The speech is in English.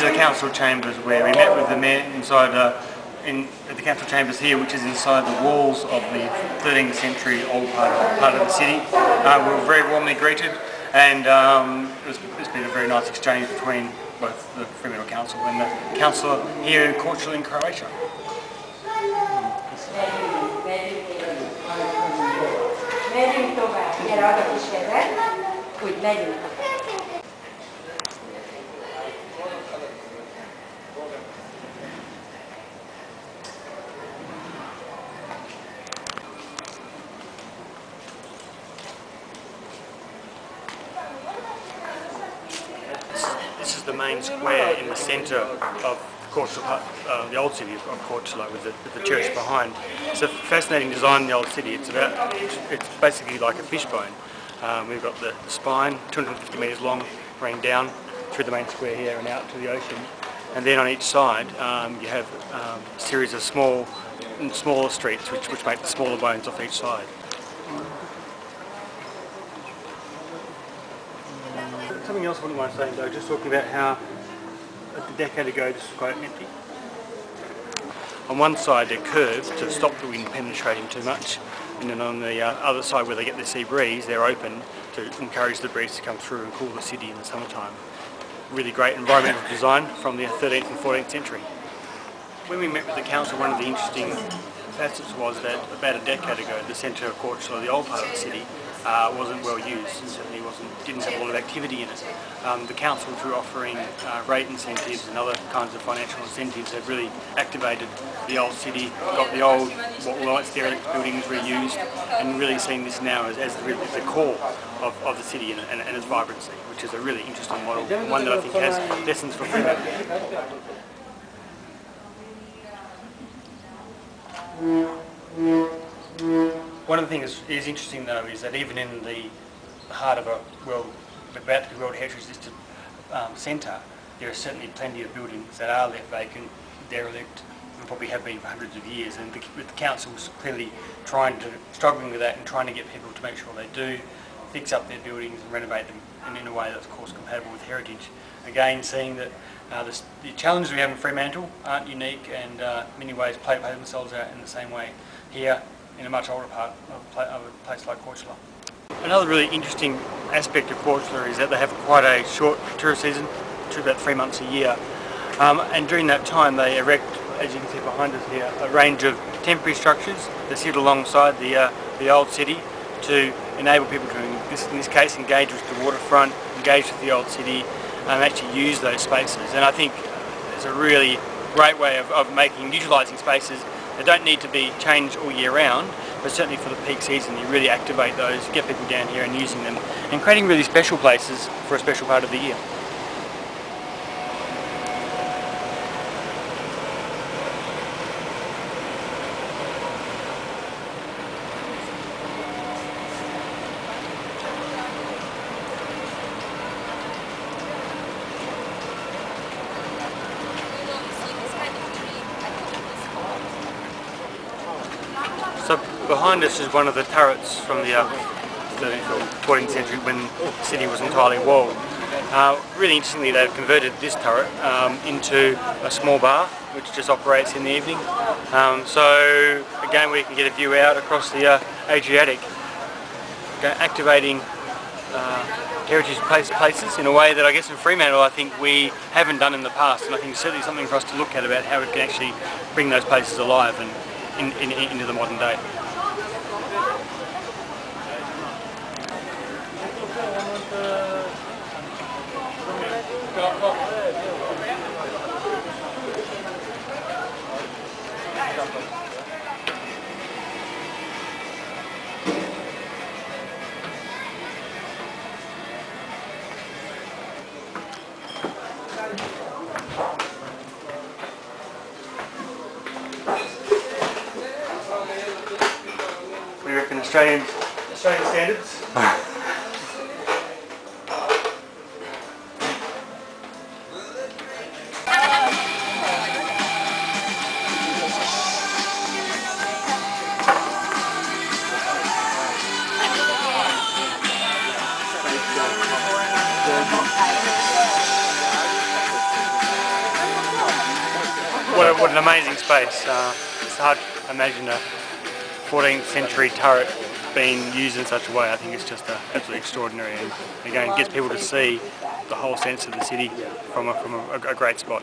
are the council chambers where we met with the mayor inside at the council chambers here, which is inside the walls of the 13th century old part of the city. We were very warmly greeted, and it's been a very nice exchange between both the Fremantle Council and the councillor here in Korcula in Croatia. This is the main square in the centre of Korcula, the old city of Korcula, with the church behind. It's a fascinating design in the old city. It's basically like a fishbone. We've got the spine, 250 metres long, running down through the main square here and out to the ocean. And then on each side you have a series of smaller streets which make the smaller bones off each side. Something else I wouldn't mind saying though, just talking about how a decade ago this was quite empty. On one side they're curved to stop the wind penetrating too much, and then on the other side where they get the sea breeze, they're open to encourage the breeze to come through and cool the city in the summertime. Really great environmental design from the 13th and 14th century. When we met with the council, one of the interesting facets was that about a decade ago the centre of Korcula, the old part of the city, wasn't well used and certainly didn't have a lot of activity in it. The council, through offering rate incentives and other kinds of financial incentives, have really activated the old city, got the old, what were once derelict buildings reused, and really seeing this now as the core of the city and its vibrancy, which is a really interesting model, one that I think has lessons for Fremantle. One of the things that is interesting though is that even in the heart of about to be World Heritage Listed centre, there are certainly plenty of buildings that are left vacant, derelict, and probably have been for hundreds of years. And the council's clearly struggling with that and trying to get people to make sure they do fix up their buildings and renovate them in a way that's of course compatible with heritage. Again, seeing that the challenges we have in Fremantle aren't unique, and in many ways play themselves out in the same way here in a much older part of a place like Korcula. Another really interesting aspect of Korcula is that they have quite a short tourist season, about 3 months a year, and during that time they erect, as you can see behind us here, a range of temporary structures that sit alongside the old city to enable people to, in this case, engage with the waterfront, engage with the old city, and actually use those spaces. And I think it's a really great way of utilising spaces that don't need to be changed all year round, but certainly for the peak season you really activate those, get people down here and using them, and creating really special places for a special part of the year. So behind us is one of the turrets from the 13th or 14th century when the city was entirely walled. Really interestingly, they've converted this turret into a small bar which just operates in the evening. So again, we can get a view out across the Adriatic, activating heritage places in a way that I guess in Fremantle I think we haven't done in the past, and I think it's certainly something for us to look at about how we can actually bring those places alive and into the modern day. We reckon Australian standards. What an amazing space. It's hard to imagine a 14th century turret being used in such a way. I think it's just absolutely extraordinary, and again it gets people to see the whole sense of the city from a great spot.